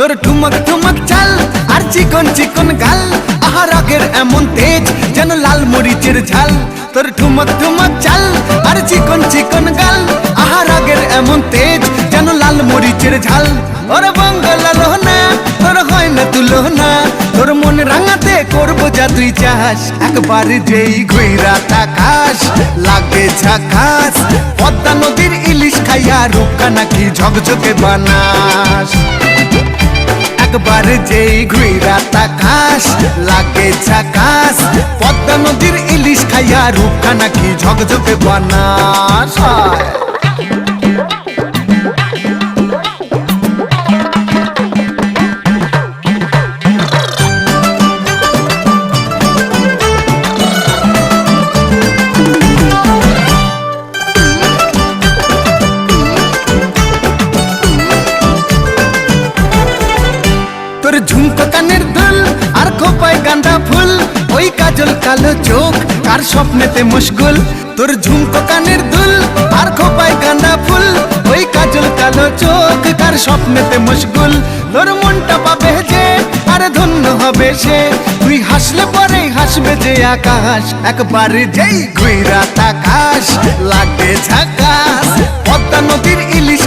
তোর ঠুমক ঠুমক চাল আর চিকন চিকন গাল, আহা রাগের এমন তেজ যেন লাল মরিচের ঝাল। তোর ঠুমক ঠুমক চাল আর চিকন চিকন গাল, আহা রাগের এমন তেজ যেন লাল মরিচের ঝাল। ওরে বাঙ্গালা লোহনা তোর হয় না তুলনা, তোর মন রাঙাতে করবো যা তুই চাস। একবার যেই ঘুইরা তাকাস লাগে ঝাকাস, পদ্মা নদীর ইলিশ খাইয়া রূপকা নাকি ঝকঝকে বানাস। একবার যেই ঘুইরা তাকাস লাগে ঝাকাস, পদ্মা নদীর ইলিশ খাইয়া রূপকা নাকি ঝকঝকে বানাস। তোর ঝুমকো কানের দুল আর খোপায় গাঁদা ফুল, ওই কাজল কালো চোখ কার স্বপ্নেতে মশগুল। তোর ঝুমকো কানের দুল আর খোপায় গাঁদা ফুল, ওই কাজল কালো চোখ কার স্বপ্নেতে মশগুল। তোর মনটা পাবে যে আর ধন্য হবে সে, তুই হাসলে পরেই হাসবে যে আকাশ। একবার যেই ঘুইরা তাকাস লাগে ঝাকাস, পদ্মা নদীর ইলিশ